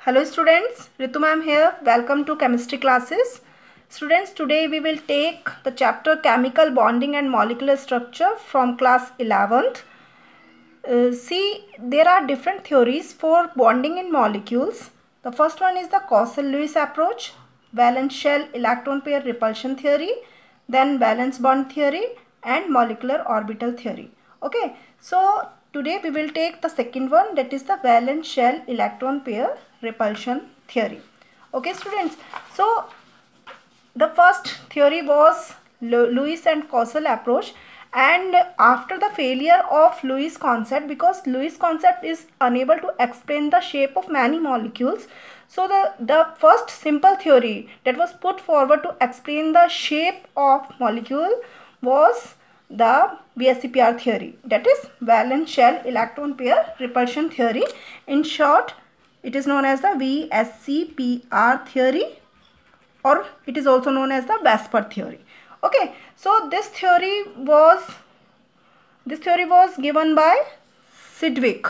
Hello students, Ritu ma'am here. Welcome to chemistry classes. Students, today we will take the chapter chemical bonding and molecular structure from class 11th. See, there are different theories for bonding in molecules. The first one is the Cousel-Lewis approach, valence shell electron pair repulsion theory, then valence bond theory and molecular orbital theory. Okay, so today we will take the second one, that is the valence shell electron pair repulsion theory. Okay students, so the first theory was Lewis and Cousel approach, and after the failure of Lewis concept, because Lewis concept is unable to explain the shape of many molecules, so the first simple theory that was put forward to explain the shape of molecule was the VSEPR theory, that is valence shell electron pair repulsion theory. In short, it is known as the VSEPR theory, or it is also known as the Vesper theory. Okay, so this theory was given by Sidgwick.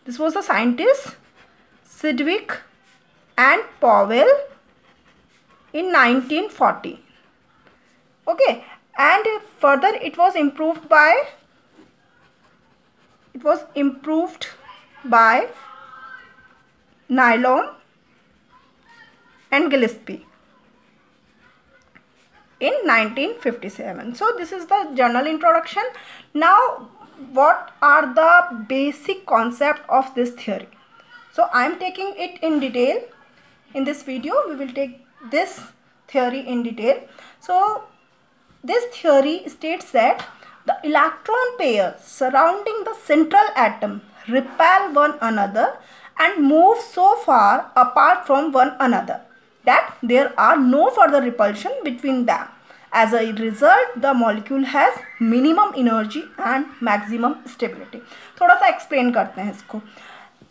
This was the scientist Sidgwick and Powell in 1940. Okay, and further it was improved by Nylon and Gillespie in 1957. So this is the general introduction. Now what are the basic concept of this theory? So I am taking it in detail. In this video we will take this theory in detail. So this theory states that the electron pairs surrounding the central atom repel one another and move so far apart from one another that there are no further repulsion between them. As a result, the molecule has minimum energy and maximum stability. थोड़ा सा explain करते हैं इसको.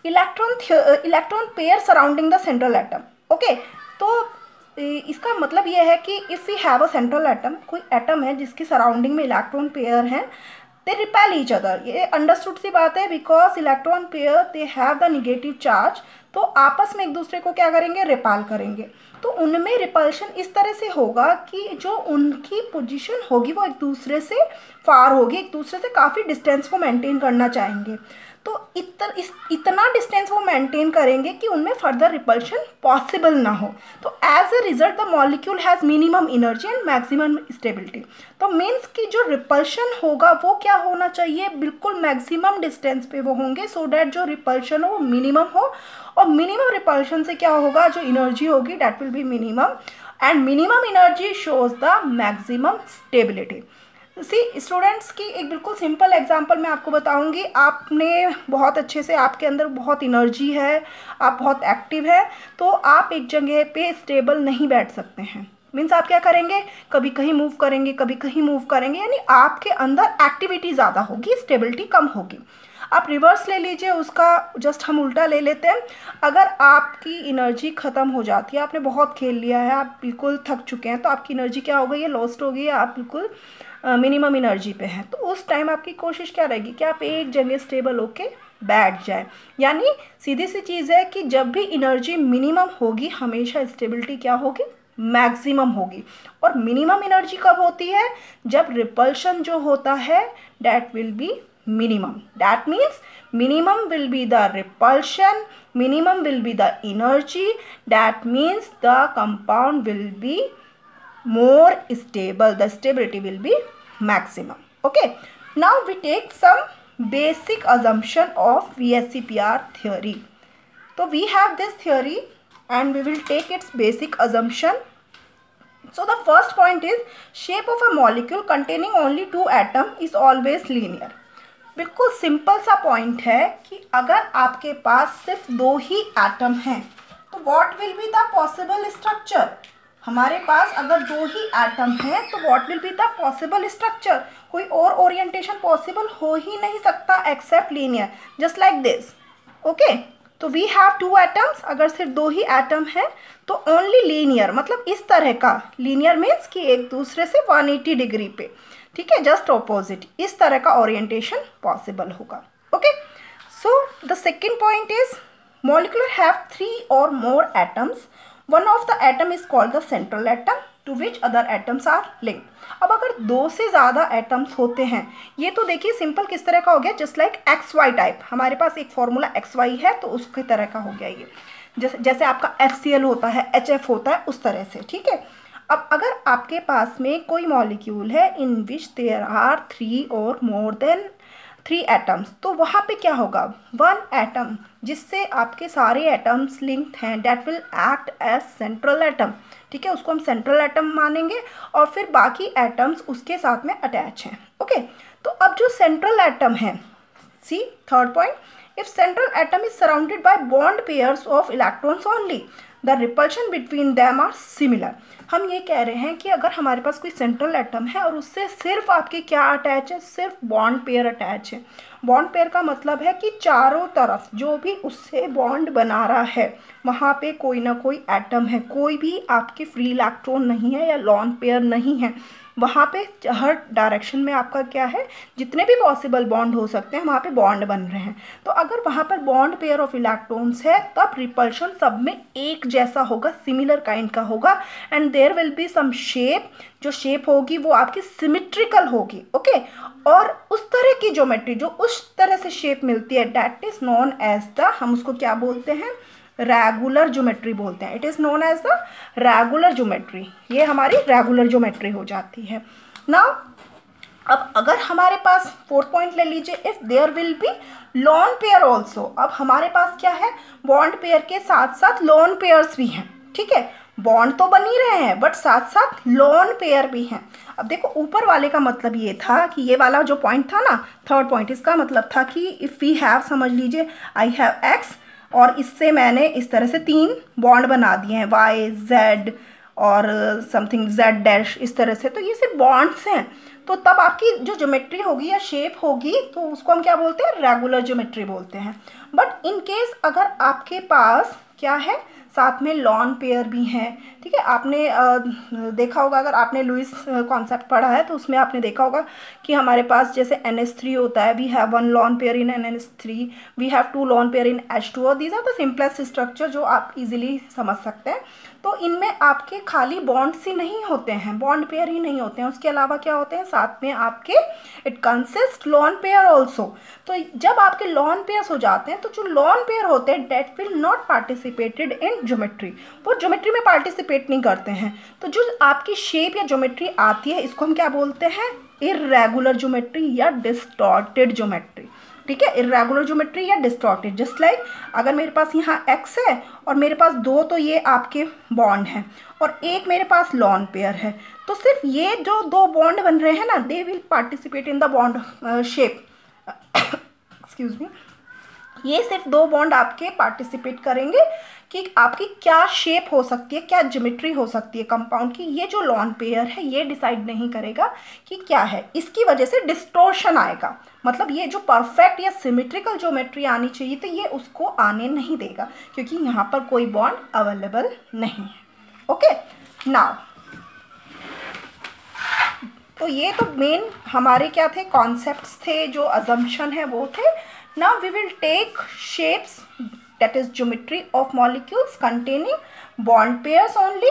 Electron pair surrounding the central atom. Okay, तो इसका मतलब ये है कि if we have a central atom, कोई atom है जिसकी surrounding में electron pair हैं, they repel each other. ये understood सी बात है, because electron pair they have the negative charge. तो आपस में एक दूसरे को क्या करेंगे, रिपल करेंगे. तो उनमें रिपल्शन इस तरह से होगा कि जो उनकी पोजीशन होगी वो एक दूसरे से फार होगी, एक दूसरे से काफ़ी डिस्टेंस को मेंटेन करना चाहेंगे. तो इतना डिस्टेंस वो मेंटेन करेंगे कि उनमें फर्दर रिपल्शन पॉसिबल ना हो. तो as a result the molecule has minimum energy and maximum stability. तो मीन्स कि जो रिपल्शन होगा वो क्या होना चाहिए, बिल्कुल मैक्सिमम डिस्टेंस पे वो होंगे, सो डैट जो रिपल्शन हो वो मिनिमम हो. और मिनिमम रिपल्शन से क्या होगा, जो एनर्जी होगी that will be minimum, and minimum energy shows the maximum stability. See students की एक बिल्कुल सिंपल एग्जांपल मैं आपको बताऊंगी. आपने बहुत अच्छे से, आपके अंदर बहुत एनर्जी है, आप बहुत एक्टिव है, तो आप एक जगह पे स्टेबल नहीं बैठ सकते हैं. मीन्स आप क्या करेंगे, कभी कहीं मूव करेंगे, कभी कहीं मूव करेंगे, यानी आपके अंदर एक्टिविटी ज़्यादा होगी, स्टेबिलिटी कम होगी. आप रिवर्स ले लीजिए उसका, जस्ट हम उल्टा ले लेते हैं. अगर आपकी एनर्जी ख़त्म हो जाती है, आपने बहुत खेल लिया है, आप बिल्कुल थक चुके हैं, तो आपकी एनर्जी क्या हो गई है, लॉस्ट हो गई है, आप बिल्कुल मिनिमम एनर्जी पे हैं. तो उस टाइम आपकी कोशिश क्या रहेगी कि आप एक जगह स्टेबल होके बैठ जाए. यानी सीधी सी चीज़ है कि जब भी एनर्जी मिनिमम होगी हमेशा स्टेबिलिटी क्या होगी, मैक्सिमम होगी. और मिनिमम एनर्जी कब होती है, जब रिपल्शन जो होता है that will B minimum. That means minimum will be the repulsion, minimum will be the energy. That means the compound will be more stable, the stability will be maximum. Okay, now we take some basic assumption of VSEPR theory. So we have this theory and we will take its basic assumption. So the first point is shape of a molecule containing only two atoms is always linear. बिल्कुल simple सा point है कि अगर आपके पास सिर्फ दो ही atom हैं तो what will be the possible structure. हमारे पास अगर दो ही एटम हैं तो what will be the possible structure. कोई और ओरिएंटेशन पॉसिबल हो ही नहीं सकता except linear, just like this. Okay, तो वी हैव टू एटम्स. अगर सिर्फ दो ही एटम है तो ओनली लीनियर, मतलब इस तरह का. लीनियर मीन्स कि एक दूसरे से 180 डिग्री पे, ठीक है, जस्ट ऑपोजिट, इस तरह का ओरिएंटेशन पॉसिबल होगा. Okay, so the second point is Molecule have 3 or more atoms. One of the atom is called the central atom to which other atoms are linked. अब अगर 2 से ज़्यादा एटम्स होते हैं, ये तो देखिए सिंपल किस तरह का हो गया, just like X Y type, हमारे पास एक फॉर्मूला एक्स वाई है तो उसकी तरह का हो गया ये, जैसे आपका HCl होता है, HF होता है, उस तरह से, ठीक है। अब अगर आपके पास में कोई मॉलिक्यूल है इन विच देयर आर 3 और मोर देन 3 एटम्स, तो वहाँ पे क्या होगा, 1 एटम जिससे आपके सारे एटम्स लिंक्ड हैं, that will act as central atom, ठीक है, उसको हम सेंट्रल एटम मानेंगे, और फिर बाकी एटम्स उसके साथ में अटैच हैं। ओके, तो अब जो सेंट्रल एटम है, see third point, if central atom is surrounded by bond pairs of electrons only, the repulsion between them are similar. हम ये कह रहे हैं कि अगर हमारे पास कोई सेंट्रल एटम है और उससे सिर्फ आपके क्या अटैच है, सिर्फ बॉन्ड पेयर अटैच है। बॉन्ड पेयर का मतलब है कि चारों तरफ जो भी उससे बॉन्ड बना रहा है वहाँ पे कोई ना कोई एटम है, कोई भी आपके फ्री इलेक्ट्रॉन नहीं है या लॉन पेयर नहीं है, वहाँ पे हर डायरेक्शन में आपका क्या है, जितने भी पॉसिबल बॉन्ड हो सकते हैं वहाँ पे बॉन्ड बन रहे हैं। तो अगर वहाँ पर बॉन्ड पेयर ऑफ इलेक्ट्रॉन्स है तब रिपल्शन सब में एक जैसा होगा, सिमिलर काइंड का होगा, and there will be some shape, जो शेप होगी वो आपकी सिमिट्रिकल होगी। ओके, और उस तरह की ज्योमेट्री जो उस तरह से शेप मिलती है, that is known as the, हम उसको क्या बोलते हैं, रेगुलर ज्योमेट्री बोलते हैं। It is known as the regular geometry, ये हमारी रेगुलर ज्योमेट्री हो जाती है। नाउ अब अगर हमारे पास 4th पॉइंट ले लीजिए, if there will be lone pair also. अब हमारे पास क्या है, बॉन्ड पेयर के साथ साथ लॉन पेयर्स भी हैं, ठीक है, बॉन्ड तो बन ही रहे हैं बट साथ साथ लॉन पेयर भी हैं। अब देखो ऊपर वाले का मतलब ये था कि ये वाला जो पॉइंट था ना, 3rd पॉइंट, इसका मतलब था कि इफ़ वी हैव, समझ लीजिए आई हैव एक्स और इससे मैंने इस तरह से 3 बॉन्ड बना दिए हैं, वाई जेड और समथिंग जेड डैश, इस तरह से, तो ये सिर्फ बॉन्ड्स हैं। तो तब आपकी जो ज्योमेट्री होगी या शेप होगी तो उसको हम क्या बोलते हैं, रेगुलर ज्योमेट्री बोलते हैं। बट इन केस अगर आपके पास क्या है, साथ में लॉन पेयर भी हैं, ठीक है, आपने देखा होगा, अगर आपने लुईस कॉन्सेप्ट पढ़ा है तो उसमें आपने देखा होगा कि हमारे पास जैसे NH3 होता है, we have 1 lone pair in NH3, we have 2 lone pair in H2O, these are the simplest structure जो आप इजीली समझ सकते हैं। तो इनमें आपके खाली बॉन्ड्स ही नहीं होते हैं, बॉन्ड पेयर ही नहीं होते हैं, उसके अलावा क्या होते हैं, साथ में आपके it consist lawn pair also. तो जब आपके लॉन पेयर्स हो जाते हैं तो जो लॉन पेयर होते हैं that will not participated in geometry, वो ज्योमेट्री में पार्टिसिपेट नहीं करते हैं। तो जो आपकी शेप या ज्योमेट्री आती है इसको हम क्या बोलते हैं, इर्रेगुलर ज्योमेट्री या डिस्टॉर्टेड ज्योमेट्री, ठीक है, इर्रेगुलर ज्योमेट्री या डिस्टॉर्टेड। जस्ट लाइक अगर मेरे पास यहाँ एक्स है और मेरे पास 2 तो ये आपके बॉन्ड हैं और एक मेरे पास लॉन पेयर है, तो सिर्फ ये जो 2 बॉन्ड बन रहे हैं ना, they will participate in the bond shape, excuse me, ये सिर्फ 2 बॉन्ड आपके पार्टिसिपेट करेंगे कि आपकी क्या शेप हो सकती है, क्या ज्योमेट्री हो सकती है कंपाउंड की। ये जो लॉन पेयर है ये डिसाइड नहीं करेगा कि क्या है, इसकी वजह से डिस्टोर्शन आएगा, मतलब ये जो परफेक्ट या सिमेट्रिकल ज्योमेट्री आनी चाहिए तो ये उसको आने नहीं देगा क्योंकि यहाँ पर कोई बॉन्ड अवेलेबल नहीं है। ओके, नाउ तो ये तो मेन हमारे क्या थे, कॉन्सेप्ट्स थे, जो अजम्पशन है वो थे। Now we will take shapes, that is geometry of molecules containing bond pairs only,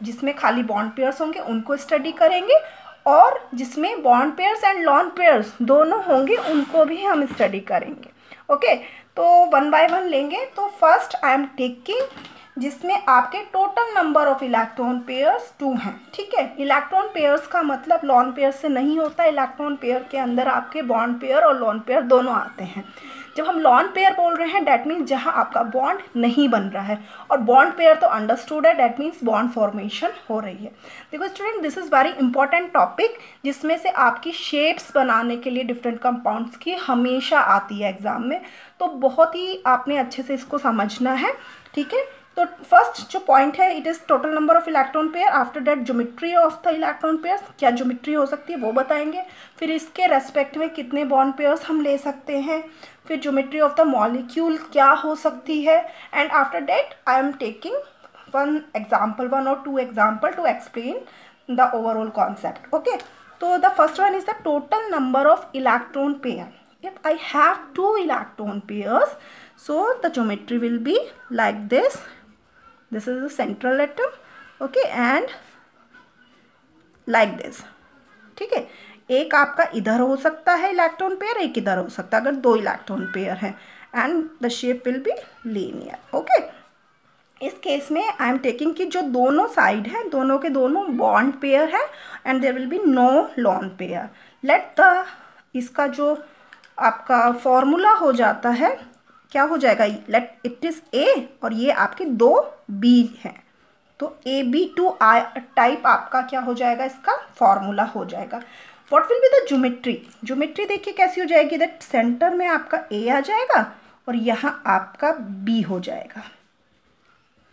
जिसमें खाली बॉन्ड पेयर्स होंगे उनको स्टडी करेंगे, और जिसमें bond pairs and lawn pairs दोनों होंगे उनको भी हम स्टडी करेंगे। ओके, तो 1 बाय 1 लेंगे। तो फर्स्ट आई एम टेकिंग जिसमें आपके total number of electron pairs 2 हैं, ठीक है। इलेक्ट्रॉन पेयर्स का मतलब लॉन पेयर से नहीं होता, इलेक्ट्रॉन पेयर के अंदर आपके बॉन्ड पेयर और लॉन पेयर दोनों आते हैं। जब हम लॉन पेयर बोल रहे हैं डैट मीन्स जहाँ आपका बॉन्ड नहीं बन रहा है, और बॉन्ड पेयर तो अंडरस्टूड है, डैट मीन्स बॉन्ड फॉर्मेशन हो रही है। देखो student, this is very important topic जिसमें से आपकी शेप्स बनाने के लिए डिफरेंट कंपाउंड्स की हमेशा आती है एग्जाम में, तो बहुत ही आपने अच्छे से इसको समझना है, ठीक है। तो फर्स्ट जो पॉइंट है, it is total number of electron pair, after that geometry of the electron pairs, क्या ज्योमेट्री हो सकती है वो बताएंगे, फिर इसके रेस्पेक्ट में कितने बॉन्ड पेयर्स हम ले सकते हैं, फिर ज्योमेट्री ऑफ द मॉलिक्यूल क्या हो सकती है, and after that I am taking 1 or 2 example to explain the overall concept. Okay, तो the first one is the total number of electron pair. If I have 2 electron pairs, So the geometry will be like this. This is the central atom, okay, and like this. ठीक है, एक आपका इधर हो सकता है electron pair, एक इधर हो सकता है अगर दो इलेक्ट्रॉन पेयर हैं, and the shape will be linear, okay. इस केस में आई एम टेकिंग कि जो दोनों साइड हैं दोनों के दोनों बॉन्ड पेयर है and there will be no lone pair. Let the, इसका जो आपका फॉर्मूला हो जाता है क्या हो जाएगा, लेट इट इज ए और ये आपके दो बी हैं, तो AB2 टाइप आपका क्या हो जाएगा, इसका फॉर्मूला हो जाएगा। What will be the geometry, geometry देखिए कैसी हो जाएगी, दैट सेंटर में आपका A आ जाएगा और यहाँ आपका B हो जाएगा,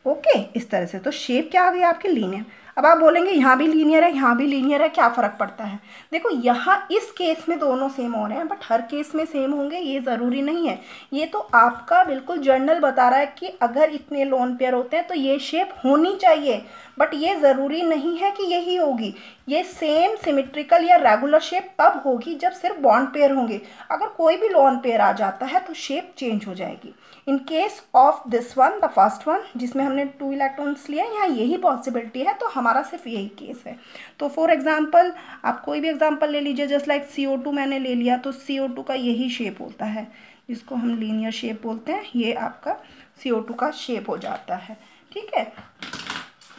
ओके इस तरह से। तो शेप क्या आ गई आपकी, लीनियर। अब आप बोलेंगे यहाँ भी लीनियर है यहाँ भी लीनियर है, क्या फ़र्क पड़ता है। देखो यहाँ इस केस में दोनों सेम हो रहे हैं, बट हर केस में सेम होंगे ये ज़रूरी नहीं है। ये तो आपका बिल्कुल जर्नल बता रहा है कि अगर इतने लोन पेयर होते हैं तो ये शेप होनी चाहिए, बट ये ज़रूरी नहीं है कि यही होगी। ये सेम सिमेट्रिकल या रेगुलर शेप तब होगी जब सिर्फ बॉन्ड पेयर होंगे। अगर कोई भी लोन पेयर आ जाता है तो शेप चेंज हो जाएगी। In case of this one, the first one जिसमें हमने 2 इलेक्ट्रॉन्स लिए, यहाँ यही पॉसिबिलिटी है, तो हमारा सिर्फ यही केस है। तो फॉर एग्जांपल आप कोई भी एग्जांपल ले लीजिए, जस्ट लाइक CO2 मैंने ले लिया, तो CO2 का यही शेप होता है जिसको हम लीनियर शेप बोलते हैं, ये आपका CO2 का शेप हो जाता है, ठीक है।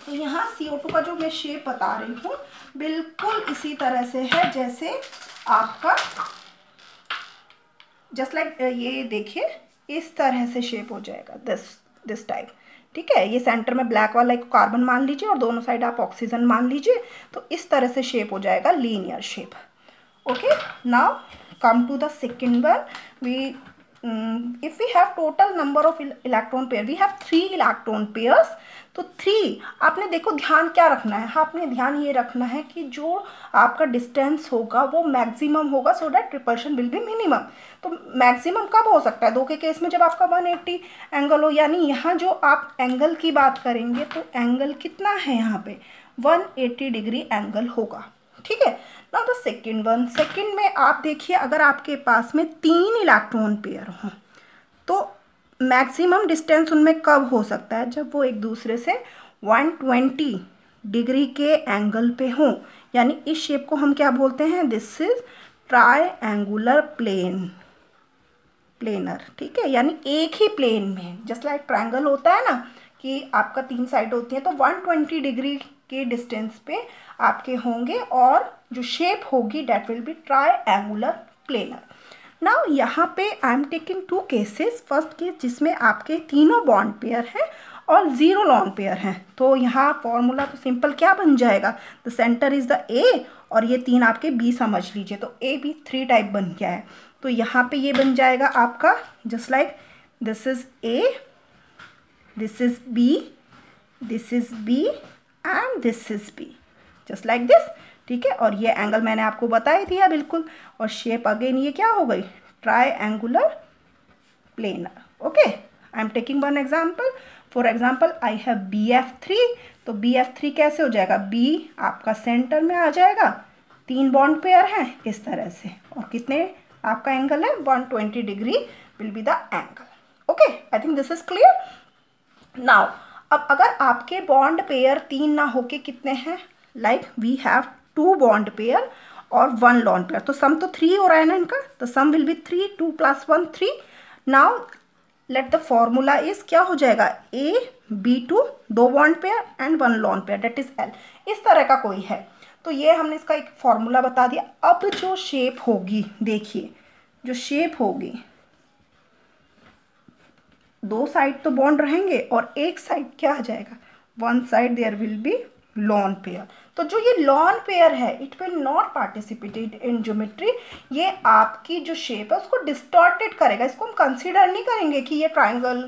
तो यहाँ CO2 का जो मैं शेप बता रही हूँ बिल्कुल इसी तरह से है जैसे आपका, जस्ट लाइक ये देखिए इस तरह से शेप हो जाएगा, दिस टाइप, ठीक है। ये सेंटर में ब्लैक वाला एक कार्बन मान लीजिए और दोनों साइड आप ऑक्सीजन मान लीजिए, तो इस तरह से शेप हो जाएगा linear shape, okay. Now come to the second one, we if we have total number of electron pair, we have 3 electron pairs, तो 3 आपने देखो ध्यान क्या रखना है, आपने ध्यान ये रखना है कि जो आपका डिस्टेंस होगा वो मैक्सिमम होगा, so that repulsion will be minimum. तो मैक्सिमम कब हो सकता है, 2 के केस में जब आपका 180 एंगल हो, यानी यहाँ जो आप एंगल की बात करेंगे तो एंगल कितना है यहाँ पे 180 डिग्री एंगल होगा, ठीक है। Now the second one, second में आप देखिए अगर आपके पास में 3 इलेक्ट्रॉन पेयर हों तो मैक्सिमम डिस्टेंस उनमें कब हो सकता है, जब वो एक दूसरे से 120 डिग्री के एंगल पे हों, यानी इस शेप को हम क्या बोलते हैं, दिस इज ट्रायंगुलर प्लेनर, ठीक है। यानी एक ही प्लेन में, जस्ट लाइक ट्रायंगल होता है ना कि आपका 3 साइड होती है, तो 120 डिग्री के डिस्टेंस पे आपके होंगे और जो शेप होगी that will be triangular planar. Now यहाँ पे I am taking 2 cases, first case जिसमें आपके तीनों बॉन्ड पेयर हैं और 0 लॉन पेयर हैं, तो यहाँ फॉर्मूला तो सिंपल क्या बन जाएगा, the centre is the A और ये 3 आपके B समझ लीजिए, तो AB3 टाइप बन गया है। तो यहाँ पे ये बन जाएगा आपका just like this is A, this is B, this is B and this is B, just like this, ठीक है। और ये एंगल मैंने आपको बता ही दिया बिल्कुल, और शेप अगेन ये क्या हो गई, triangular planar, okay. I am taking one example, for example I have BF3, तो BF3 कैसे हो जाएगा, B आपका सेंटर में आ जाएगा, 3 बॉन्ड पेयर हैं इस तरह से, और कितने आपका एंगल है 120 degree will be the angle, okay. I think this is clear. Now अब अगर आपके बॉन्ड पेयर 3 ना होके कितने हैं, like we have 2 bond pair और 1 लॉन पेयर, तो सम तो 3 हो रहा है ना इनका, तो sum will be 3, 2 + 1 3। Now let the formula is क्या हो जाएगा, AB2 2 bond pair and 1 lone pair that is L, इस तरह का कोई है, तो ये हमने इसका एक फॉर्मूला बता दिया। अब जो शेप होगी, देखिए जो शेप होगी, 2 साइड तो बॉन्ड रहेंगे और एक साइड क्या आ जाएगा, 1 side there will be lone pair. तो जो ये लॉन पेयर है it will not participated in geometry, ये आपकी जो शेप है उसको डिस्टॉर्टेड करेगा, इसको हम कंसीडर नहीं करेंगे कि ये ट्रायंगल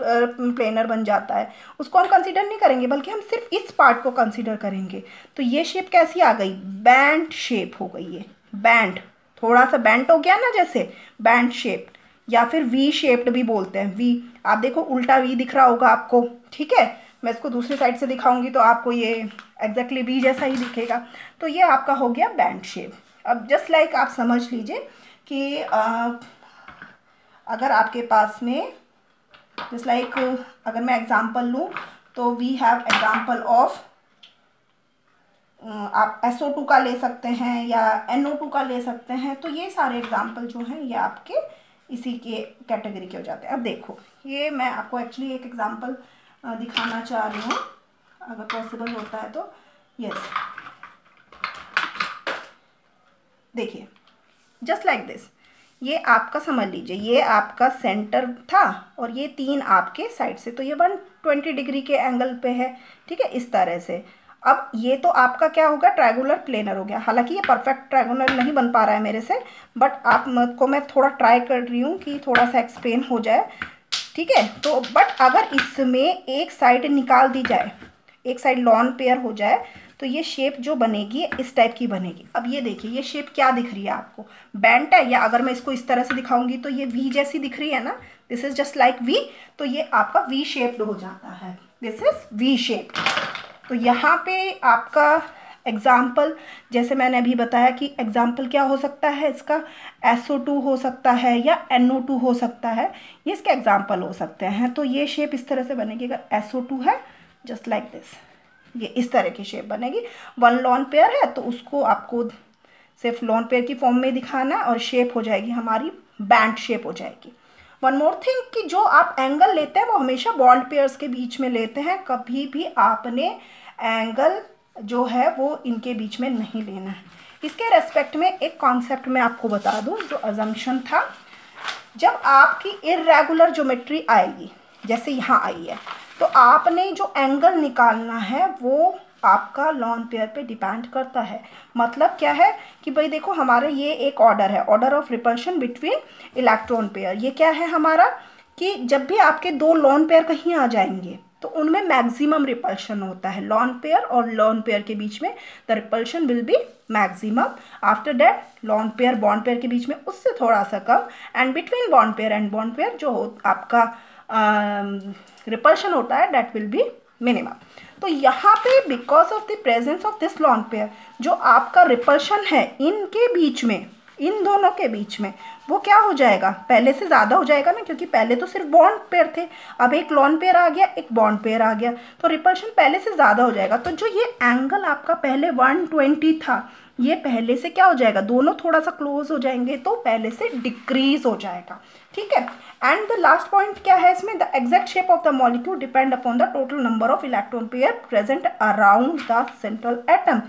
प्लेनर बन जाता है, उसको हम कंसीडर नहीं करेंगे, बल्कि हम सिर्फ इस पार्ट को कंसीडर करेंगे। तो ये शेप कैसी आ गई, बैंड शेप हो गई, ये बैंड थोड़ा सा बैंड हो गया ना, जैसे बैंड शेप, या फिर V शेप्ड भी बोलते हैं, V आप देखो उल्टा V दिख रहा होगा आपको, ठीक है। मैं इसको दूसरी साइड से दिखाऊंगी तो आपको ये एग्जैक्टली V जैसा ही दिखेगा, तो ये आपका हो गया बैंड शेप। अब जस्ट लाइक आप समझ लीजिए कि अगर आपके पास में जस्ट लाइक अगर मैं एग्जांपल लूँ तो वी हैव एग्जांपल ऑफ, आप SO2 का ले सकते हैं या NO2 का ले सकते हैं। तो ये सारे एग्जांपल जो हैं ये आपके इसी के कैटेगरी के हो जाते हैं। अब देखो, ये मैं आपको एक्चुअली एक एग्जांपल दिखाना चाह रही हूँ, अगर पॉसिबल होता है तो। यस, देखिए जस्ट लाइक दिस, ये आपका समझ लीजिए, ये आपका सेंटर था और ये 3 आपके साइड से, तो ये 120 डिग्री के एंगल पे है, ठीक है, इस तरह से। अब ये तो आपका क्या होगा, ट्रायंगुलर प्लेनर हो गया। हालांकि ये परफेक्ट ट्रायंगुलर नहीं बन पा रहा है मेरे से, बट आपको मैं थोड़ा ट्राई कर रही हूँ कि थोड़ा सा एक्सप्लेन हो जाए, ठीक है। तो बट अगर इसमें एक साइड निकाल दी जाए, एक साइड लॉन पेयर हो जाए, तो ये शेप जो बनेगी इस टाइप की बनेगी। अब ये देखिए, ये शेप क्या दिख रही है आपको, बेंट है, या अगर मैं इसको इस तरह से दिखाऊंगी तो ये वी जैसी दिख रही है ना, this is just like V. तो ये आपका वी शेप्ड हो जाता है, दिस इज वी शेप्ड। तो यहाँ पे आपका एग्जाम्पल, जैसे मैंने अभी बताया कि एग्जाम्पल क्या हो सकता है इसका, SO2 हो सकता है या NO2 हो सकता है, ये इसके एग्जाम्पल हो सकते हैं। तो ये शेप इस तरह से बनेगी, अगर SO2 है जस्ट लाइक दिस, ये इस तरह की शेप बनेगी। 1 लॉन पेयर है तो उसको आपको सिर्फ लॉन पेयर की फॉर्म में दिखाना है और शेप हो जाएगी हमारी बैंड शेप हो जाएगी। वन मोर थिंग कि जो आप एंगल लेते हैं वो हमेशा बॉन्ड पेयर्स के बीच में लेते हैं, कभी भी आपने एंगल जो है वो इनके बीच में नहीं लेना है। इसके रेस्पेक्ट में एक कॉन्सेप्ट मैं आपको बता दूं, जो अजम्पशन था, जब आपकी इर्रेगुलर ज्योमेट्री आएगी, जैसे यहाँ आई है, तो आपने जो एंगल निकालना है वो आपका लॉन पेयर पे डिपेंड करता है। मतलब क्या है कि भाई देखो, हमारे ये एक ऑर्डर है, order of repulsion between electron pair. ये क्या है हमारा कि जब भी आपके 2 लॉन पेयर कहीं आ जाएंगे तो उनमें मैक्सिमम रिपल्शन होता है। लॉन पेयर और लॉन पेयर के बीच में the repulsion will be maximum. After that lone pair bond pair के बीच में उससे थोड़ा सा कम, and between bond pair and bond pair जो आपका रिपल्शन होता है दैट विल बी मिनिमम। तो यहाँ पे because of the presence of this lone pair, जो आपका रिपल्शन है इनके बीच में, इन दोनों के बीच में, वो क्या हो जाएगा, पहले से ज़्यादा हो जाएगा ना, क्योंकि पहले तो सिर्फ बॉन्ड पेयर थे, अब एक लॉन पेयर आ गया, एक बॉन्ड पेयर आ गया, तो रिपल्शन पहले से ज़्यादा हो जाएगा। तो जो ये एंगल आपका पहले 120 था, ये पहले से क्या हो जाएगा, दोनों थोड़ा सा क्लोज हो जाएंगे तो पहले से डिक्रीज हो जाएगा, ठीक है। एंड द लास्ट पॉइंट क्या है इसमें, the exact shape of the molecule depend upon the total number of electron pair present around the central atom.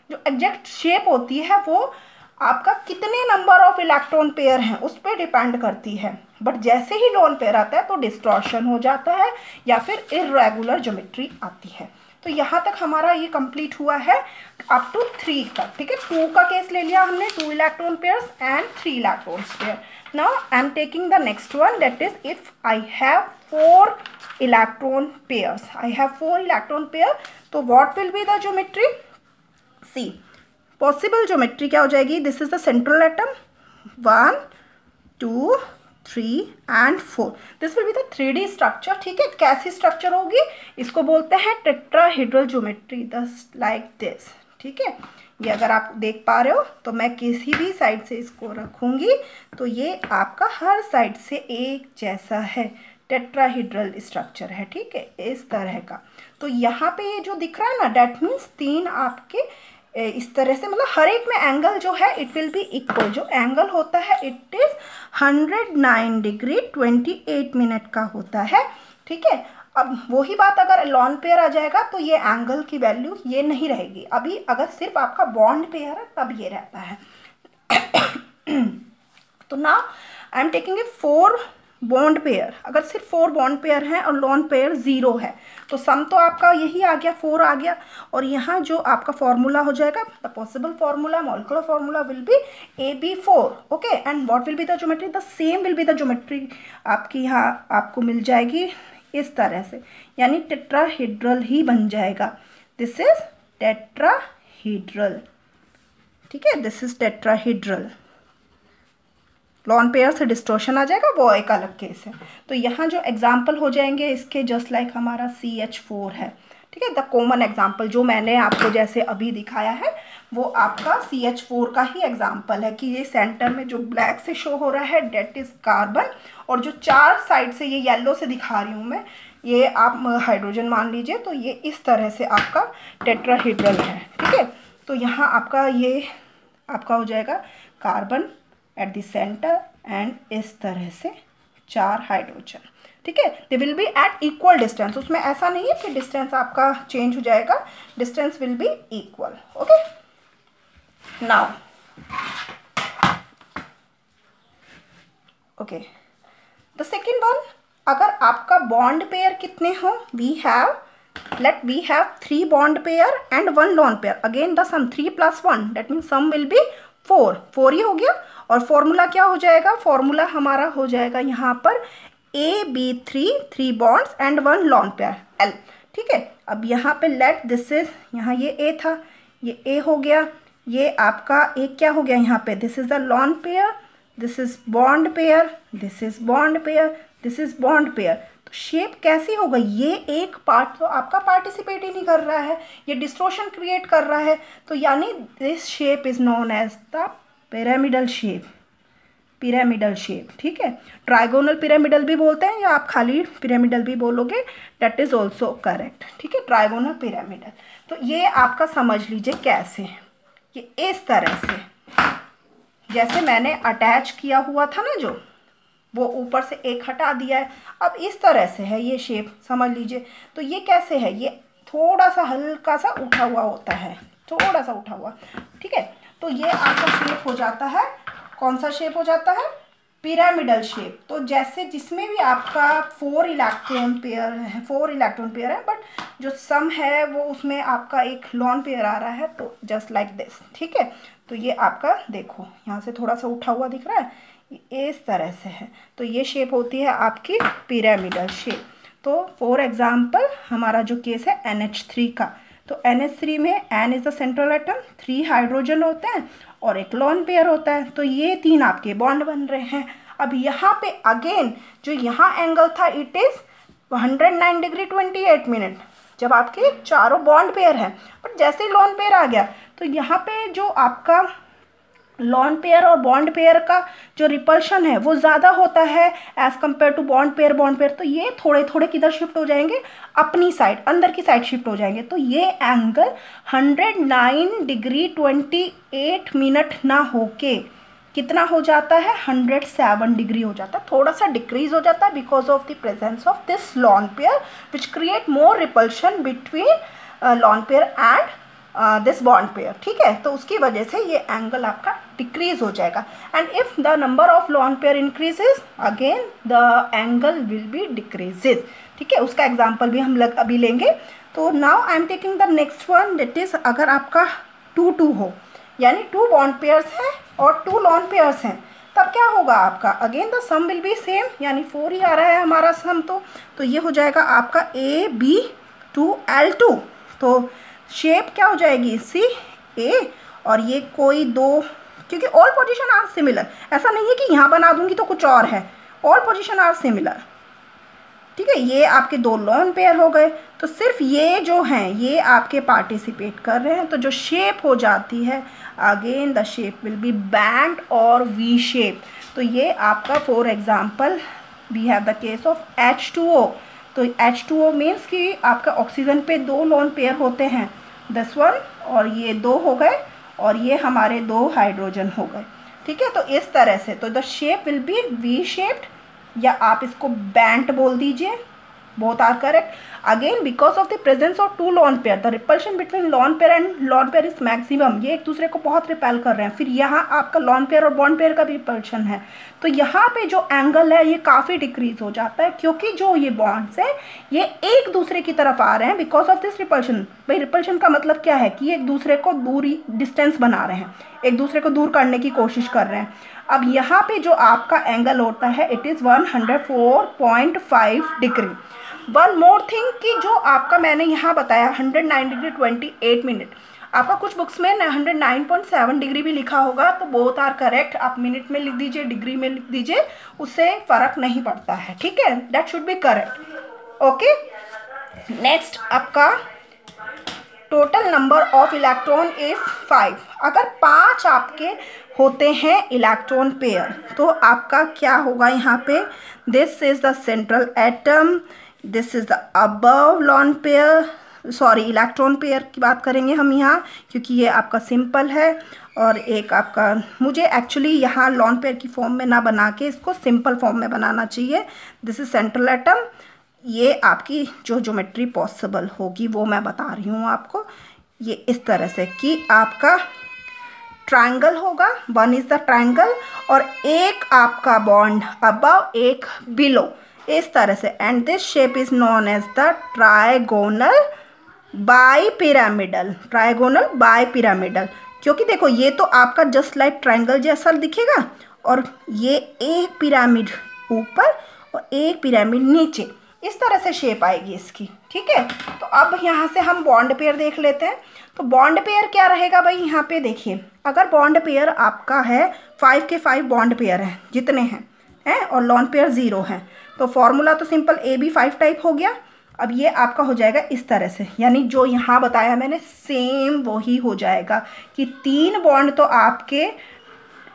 जो एग्जैक्ट शेप होती है वो आपका कितने नंबर ऑफ इलेक्ट्रॉन पेयर हैं उस पर डिपेंड करती है। बट जैसे ही लॉन पेयर आता है तो डिस्टॉर्शन हो जाता है या फिर इर्रेगुलर ज्योमेट्री आती है। तो यहाँ तक हमारा ये कंप्लीट हुआ है अप टू 3 तक, ठीक है। 2 का केस ले लिया हमने, 2 electron pairs and 3 electron pair. Now I am taking the next one, that is if I have 4 electron pairs, I have 4 electron pair, तो what will be the geometry, see possible geometry क्या हो जाएगी, this is the central atom, 1 2 3 and 4, this will be the 3D structure, ठीक है। कैसी structure होगी, इसको बोलते हैं tetrahedral geometry, just like this, ठीक है। ये अगर आप देख पा रहे हो तो मैं किसी भी साइड से इसको रखूंगी तो ये आपका हर साइड से एक जैसा है, टेट्राहेड्रल स्ट्रक्चर है, ठीक है, इस तरह का। तो यहाँ पे ये जो दिख रहा है ना, डेट मीन्स 3 आपके इस तरह से, मतलब हर एक में एंगल जो है इट विल बी इक्वल। जो एंगल होता है इट इज 109 डिग्री 28 मिनट का होता है, ठीक है। अब वही बात अगर लॉन पेयर आ जाएगा तो ये एंगल की वैल्यू ये नहीं रहेगी। अभी अगर सिर्फ आपका बॉन्ड पेयर है तब ये रहता है। तो now I am taking a 4 bond pair, अगर सिर्फ 4 बॉन्ड पेयर हैं और लॉन पेयर 0 है तो सम तो आपका यही आ गया, 4 आ गया। और यहाँ जो आपका फॉर्मूला हो जाएगा, the possible formula, molecular formula will be AB4, okay. And what will be the geometry, the same will be the geometry आपकी यहाँ आपको मिल जाएगी इस तरह से, यानी टेट्राहेड्रल ही बन जाएगा। दिस इज टेट्राहेड्रल, ठीक है, this is tetrahedral. Lone pair से डिस्टॉर्शन आ जाएगा, वो एक अलग केस है। तो यहाँ जो एग्जाम्पल हो जाएंगे इसके, जस्ट लाइक हमारा CH4 है, ठीक है, द कॉमन एग्जाम्पल जो मैंने आपको जैसे अभी दिखाया है वो आपका CH4 का ही एग्जाम्पल है कि ये सेंटर में जो ब्लैक से शो हो रहा है डेट इज़ कार्बन, और जो 4 साइड से ये येलो से दिखा रही हूँ मैं, ये आप हाइड्रोजन मान लीजिए। तो ये इस तरह से आपका टेट्राहेड्रल है, ठीक है। तो यहाँ आपका ये आपका हो जाएगा carbon at the center and इस तरह से 4 हाइड्रोजन, ठीक है। They will be at equal distance, उसमें ऐसा नहीं है कि डिस्टेंस आपका चेंज हो जाएगा, distance will be equal. Okay, now okay the second one, अगर आपका बॉन्ड पेयर कितने हो, we have 3 bond pair and 1 lone pair, again the sum 3 + 1 that means sum will be 4 ही हो गया। और फॉर्मूला क्या हो जाएगा, फॉर्मूला हमारा हो जाएगा यहाँ पर AB3 3 bonds and 1 lone pair L, ठीक है। अब यहाँ पे लेट दिस इज, यहाँ ये A था, ये A हो गया, ये आपका एक क्या हो गया यहाँ पे, this is the lone pair, this is bond pair, this is bond pair, this is bond pair. तो शेप कैसी हो गई, ये एक पार्ट तो आपका पार्टिसिपेट ही नहीं कर रहा है, ये डिस्टोर्शन क्रिएट कर रहा है। तो यानी this shape is known as the pyramidal shape, pyramidal shape, ठीक है। ट्राइगोनल पिरामिडल भी बोलते हैं, या आप खाली पिरामिडल भी बोलोगे, दैट इज ऑल्सो करेक्ट, ठीक है, ट्राइगोनल पिरामिडल। तो ये आपका समझ लीजिए कैसे, ये इस तरह से जैसे मैंने अटैच किया हुआ था ना, जो वो ऊपर से एक हटा दिया है, अब इस तरह से है ये शेप, समझ लीजिए। तो ये कैसे है, ये थोड़ा सा हल्का सा उठा हुआ होता है, थोड़ा सा उठा हुआ, ठीक है। तो ये आपका शेप हो जाता है, कौन सा शेप हो जाता है, पिरामिडल शेप। तो जैसे जिसमें भी आपका 4 इलेक्ट्रॉन पेयर है, बट जो सम है वो उसमें आपका एक लॉन पेयर आ रहा है, तो जस्ट लाइक दिस, ठीक है। तो ये आपका देखो यहाँ से थोड़ा सा उठा हुआ दिख रहा है, इस तरह से है, तो ये शेप होती है आपकी पिरामिडल शेप। तो फॉर एग्जाम्पल हमारा जो केस है NH3 का, तो NH3 में N is the central atom, 3 hydrogen होते हैं और एक लॉन पेयर होता है, तो ये 3 आपके बॉन्ड बन रहे हैं। अब यहाँ पे अगेन जो यहाँ एंगल था इट इज़ 109 डिग्री 28 मिनट, जब आपके चारों बॉन्ड पेयर हैं। बट जैसे ही लॉन पेयर आ गया तो यहाँ पे जो आपका लॉन पेयर और बॉन्ड पेयर का जो रिपल्शन है वो ज़्यादा होता है as compare to bond pair. तो ये थोड़े थोड़े किधर शिफ्ट हो जाएंगे, अपनी साइड, अंदर की साइड शिफ्ट हो जाएंगे। तो ये एंगल 109 डिग्री 28 मिनट ना होके कितना हो जाता है, 107 डिग्री हो जाता है, थोड़ा सा डिक्रीज हो जाता है because of the presence of this lone pair which create more repulsion between lone pair and this bond pair, ठीक है। तो उसकी वजह से ये एंगल आपका डिक्रीज हो जाएगा। And if the number of lone pair increases again the angle will be decreases, ठीक है। उसका एग्जाम्पल भी हम अभी लेंगे। तो now I am taking the next one, that is अगर आपका 2-2 हो, यानी 2 बॉन्ड पेयर्स हैं और 2 लॉन पेयर्स हैं, तब क्या होगा आपका, again the sum will be same, यानी 4 ही आ रहा है हमारा सम। तो ये हो जाएगा आपका AB2L2। तो शेप क्या हो जाएगी, CA, और ये कोई 2, क्योंकि ऑल पोजीशन आर सिमिलर, ऐसा नहीं है कि यहाँ बना दूंगी तो कुछ और है, ऑल पोजीशन आर सिमिलर, ठीक है। ये आपके 2 लॉन पेयर हो गए, तो सिर्फ ये जो हैं ये आपके पार्टिसिपेट कर रहे हैं। तो जो शेप हो जाती है again the shape will be bent और V शेप। तो ये आपका for example we have the case of H2O। तो H2O मीन्स कि आपका ऑक्सीजन पे 2 लॉन पेयर होते हैं, दिस वन, और ये 2 हो गए, और ये हमारे 2 हाइड्रोजन हो गए, ठीक है। तो इस तरह से तो the shape will be V shaped, या आप इसको बैंड बोल दीजिए, both are correct. Again because of the presence of 2 lone pair the repulsion between lone pair and lone pair is maximum, ये एक दूसरे को बहुत रिपेल कर रहे हैं। फिर यहाँ आपका लॉन पेयर और बॉन्ड पेयर का भी रिपल्शन है, तो यहाँ पे जो एंगल है ये काफ़ी डिक्रीज हो जाता है, क्योंकि जो ये बॉन्ड्स हैं ये एक दूसरे की तरफ आ रहे हैं बिकॉज ऑफ दिस रिपल्शन। भाई रिपल्शन का मतलब क्या है कि एक दूसरे को दूरी, डिस्टेंस बना रहे हैं, एक दूसरे को दूर करने की कोशिश कर रहे हैं। अब यहाँ पे जो आपका एंगल होता है it is 104.5 degree. One more thing कि जो आपका मैंने यहाँ बताया 109 डिग्री 28 मिनट, आपका कुछ बुक्स में 109.7 डिग्री भी लिखा होगा, तो बोथ आर करेक्ट। आप मिनट में लिख दीजिए, डिग्री में लिख दीजिए, उससे फ़र्क नहीं पड़ता है, ठीक है, that should be correct. Okay, next आपका total number of electron is 5। अगर 5 आपके होते हैं इलेक्ट्रॉन पेयर तो आपका क्या होगा यहाँ पे, this is the central atom, this is the above lone pair, sorry electron pair की बात करेंगे हम यहाँ क्योंकि ये आपका सिंपल है। और एक आपका, मुझे एक्चुअली यहाँ लॉन पेयर की फॉर्म में ना बना के इसको सिंपल फॉर्म में बनाना चाहिए। This is central atom. ये आपकी जो ज्योमेट्री पॉसिबल होगी वो मैं बता रही हूँ आपको। ये इस तरह से कि आपका ट्रायंगल होगा, 1 इज द ट्रायंगल, और एक आपका बॉन्ड अबव एक बिलो, इस तरह से। And this shape is known as the trigonal bipyramidal. Trigonal bipyramidal, क्योंकि देखो ये तो आपका जस्ट लाइक ट्रायंगल जैसा दिखेगा और ये एक पिरामिड ऊपर और एक पिरामिड नीचे, इस तरह से शेप आएगी इसकी। ठीक है, तो अब यहाँ से हम बॉन्ड पेयर देख लेते हैं। तो बॉन्ड पेयर क्या रहेगा भाई, यहाँ पे देखिए, अगर बॉन्ड पेयर आपका है 5 के 5 बॉन्ड पेयर हैं जितने हैं और लॉन पेयर 0 हैं, तो फॉर्मूला तो सिंपल AB5 टाइप हो गया। अब ये आपका हो जाएगा इस तरह से, यानी जो यहाँ बताया मैंने सेम वही हो जाएगा कि 3 बॉन्ड तो आपके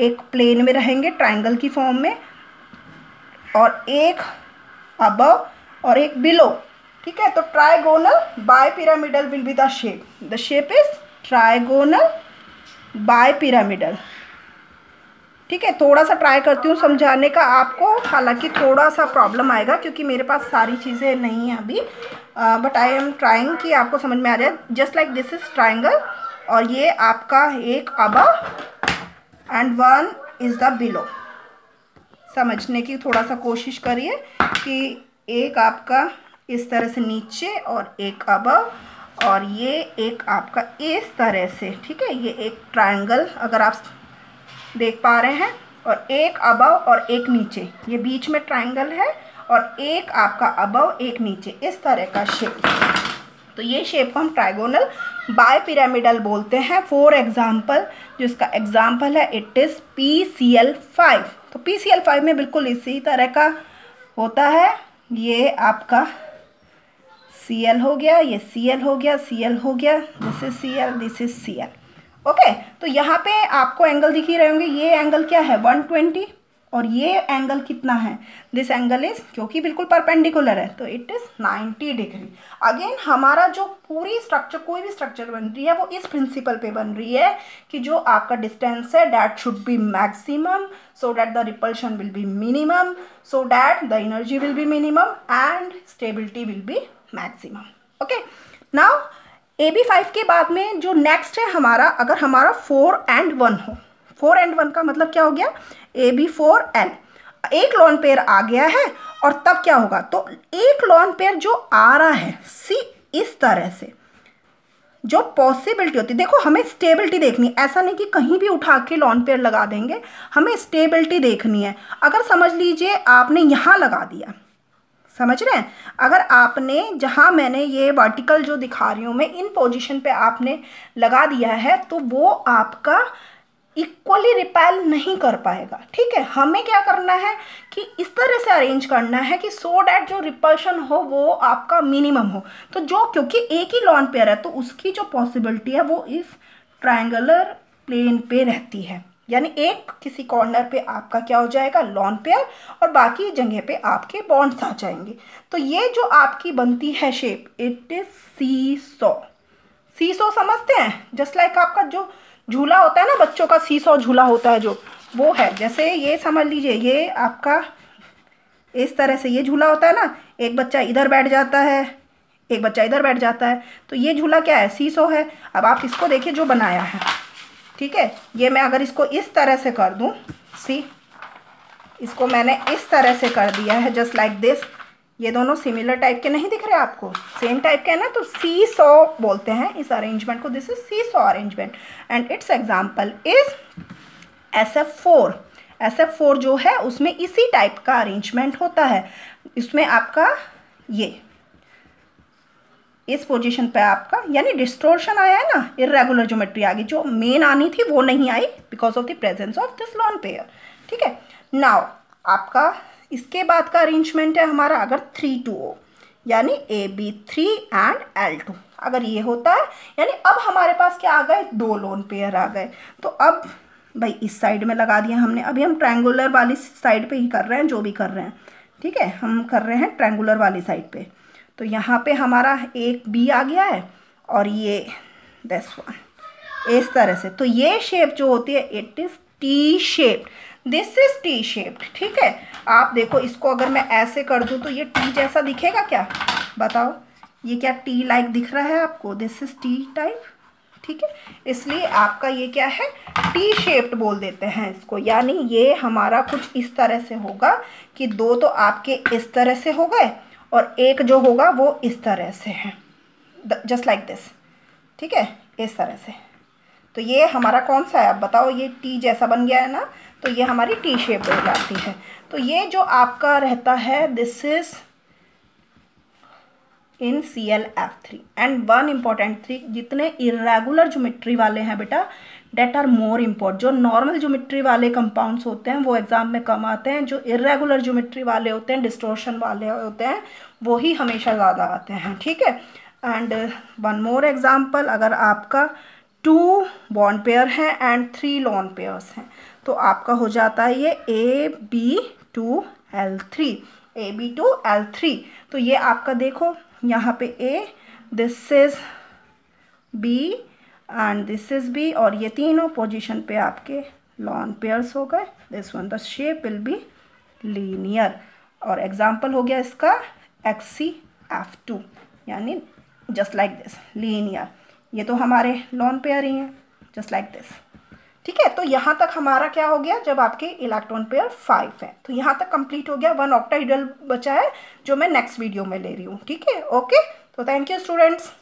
एक प्लेन में रहेंगे ट्रायंगल की फॉर्म में, और एक अबव और एक बिलो। ठीक है, तो trigonal bipyramidal will be the shape is trigonal bipyramidal. ठीक है, थोड़ा सा ट्राई करती हूँ समझाने का आपको, हालांकि थोड़ा सा प्रॉब्लम आएगा क्योंकि मेरे पास सारी चीज़ें नहीं हैं अभी, बट आई एम ट्राइंग कि आपको समझ में आ जाए। Just like this is triangle और ये आपका एक above and 1 is the below. समझने की थोड़ा सा कोशिश करिए कि एक आपका इस तरह से नीचे और एक अबव, और ये एक आपका इस तरह से। ठीक है, ये एक ट्रायंगल अगर आप देख पा रहे हैं, और एक अबव और एक नीचे, ये बीच में ट्रायंगल है, और एक आपका अबव एक नीचे, इस तरह का शेप। तो ये शेप को हम ट्रायगोनल बाइपिरामिडल बोलते हैं। फॉर एग्जाम्पल, जो इसका एग्जाम्पल है इट इज़ PCl5। तो PCl5 में बिल्कुल इसी तरह का होता है। ये आपका Cl हो गया, ये Cl हो गया, Cl हो गया, this is Cl, this is Cl। Okay, तो यहाँ पे आपको एंगल दिख ही रहे होंगे। ये एंगल क्या है 120, और ये एंगल कितना है, दिस एंगल इज, क्योंकि बिल्कुल परपेंडिकुलर है तो इट इज़ 90 डिग्री। अगेन हमारा जो पूरी स्ट्रक्चर, कोई भी स्ट्रक्चर बन रही है वो इस प्रिंसिपल पे बन रही है कि जो आपका डिस्टेंस है that should B maximum so that the repulsion will be minimum, so that the energy will be minimum and stability will be maximum. Okay, now AB5 के बाद में जो नेक्स्ट है हमारा, अगर हमारा 4 and 1 हो, 4 and 1 का मतलब क्या हो गया, AB4L। एक लॉन पेयर आ गया है और तब क्या होगा, तो एक लॉन पेयर जो आ रहा है सी इस तरह से, जो पॉसिबिलिटी होती है, देखो हमें स्टेबिलिटी देखनी, ऐसा नहीं कि कहीं भी उठा के लॉन पेयर लगा देंगे, हमें स्टेबिलिटी देखनी है। अगर समझ लीजिए आपने यहाँ लगा दिया, समझ रहे हैं, अगर आपने जहाँ मैंने ये वर्टिकल जो दिखा रही हूँ मैं, इन पोजीशन पे आपने लगा दिया है, तो वो आपका इक्वली रिपेल नहीं कर पाएगा। ठीक है, हमें क्या करना है कि इस तरह से अरेंज करना है कि सो डैट जो रिपल्शन हो वो आपका मिनिमम हो। तो जो, क्योंकि एक ही लॉन पेयर है तो उसकी जो पॉसिबिलिटी है वो इस ट्रायंगुलर प्लेन पे रहती है, यानी एक किसी कॉर्नर पे आपका क्या हो जाएगा लॉन पेयर, और बाकी जगह पे आपके बॉन्ड्स आ जाएंगे। तो ये जो आपकी बनती है shape, it is seesaw. Seesaw समझते हैं, जस्ट लाइक आपका जो झूला होता है ना, बच्चों का सीसॉ झूला होता है जो, वो है। जैसे ये समझ लीजिए, ये आपका इस तरह से ये झूला होता है ना, एक बच्चा इधर बैठ जाता है, एक बच्चा इधर बैठ जाता है, तो ये झूला क्या है, सीसॉ है। अब आप इसको देखिए जो बनाया है, ठीक है, ये मैं अगर इसको इस तरह से कर दूं, सी इसको मैंने इस तरह से कर दिया है जस्ट लाइक दिस। ये दोनों सिमिलर टाइप के नहीं दिख रहे आपको, सेम टाइप के है ना, तो सीसॉ बोलते हैं इस अरेंजमेंट को, this is seesaw arrangement and it's example is SF4। SF4 जो है उसमें इसी टाइप का अरेंजमेंट होता है। इसमें आपका ये इस पोजीशन पे आपका, यानी डिस्टोर्शन आया है ना, इर्रेगुलर ज्योमेट्री आ गई, जो मेन आनी थी वो नहीं आई because of the presence of this lone pair. ठीक है, नाउ आपका इसके बाद का अरेंजमेंट है हमारा, अगर 3 2 हो, यानी AB3 एंड L2। अगर ये होता है यानी अब हमारे पास क्या आ गए, 2 लोन पेयर आ गए। तो अब भाई इस साइड में लगा दिया हमने, अभी हम ट्रायंगुलर वाली साइड पे ही कर रहे हैं जो भी कर रहे हैं, ठीक है, हम कर रहे हैं ट्रायंगुलर वाली साइड पे। तो यहाँ पे हमारा एक B आ गया है और ये दिस वन इस तरह से। तो ये शेप जो होती है it is T shaped, this is T shaped, ठीक है। आप देखो इसको अगर मैं ऐसे कर दूँ तो ये टी जैसा दिखेगा क्या, बताओ, ये क्या टी लाइक दिख रहा है आपको, दिस इज टी टाइप, ठीक है। इसलिए आपका ये क्या है, टी शेप्ड बोल देते हैं इसको। यानी ये हमारा कुछ इस तरह से होगा कि 2 तो आपके इस तरह से हो गए और एक जो होगा वो इस तरह से है, जस्ट लाइक दिस, ठीक है, इस तरह से। तो ये हमारा कौन सा है, अब बताओ, ये टी जैसा बन गया है ना, तो ये हमारी टी शेप हो जाती है। तो ये जो आपका रहता है this is in ClF3। And one important thing, जितने इरेगुलर ज्योमेट्री वाले हैं बेटा डेट आर मोर इम्पोर्टेंट। जो नॉर्मल ज्योमेट्री वाले कंपाउंड्स होते हैं वो एग्जाम में कम आते हैं, जो इरेगुलर ज्योमेट्री वाले होते हैं, डिस्टोर्शन वाले होते हैं, वो ही हमेशा ज़्यादा आते हैं, ठीक है। एंड वन मोर एग्जाम्पल, अगर आपका 2 बॉन्ड पेयर हैं एंड 3 लोन पेयर्स हैं तो आपका हो जाता है ये AB2L3, AB2L3। तो ये आपका देखो यहाँ पे A, this is B and this is B, और ये तीनों पोजीशन पे आपके लॉन पेयर्स हो गए। This one the shape will be linear. और एग्जाम्पल हो गया इसका XCF2, यानी जस्ट लाइक दिस लीनियर। ये तो हमारे लॉन पेयर ही हैं, जस्ट लाइक दिस, ठीक है। तो यहाँ तक हमारा क्या हो गया, जब आपके इलेक्ट्रॉन पेयर 5 है तो यहाँ तक कंप्लीट हो गया। 1 ऑक्टाहेड्रल बचा है जो मैं नेक्स्ट वीडियो में ले रही हूँ, ठीक है। ओके, तो थैंक यू स्टूडेंट्स।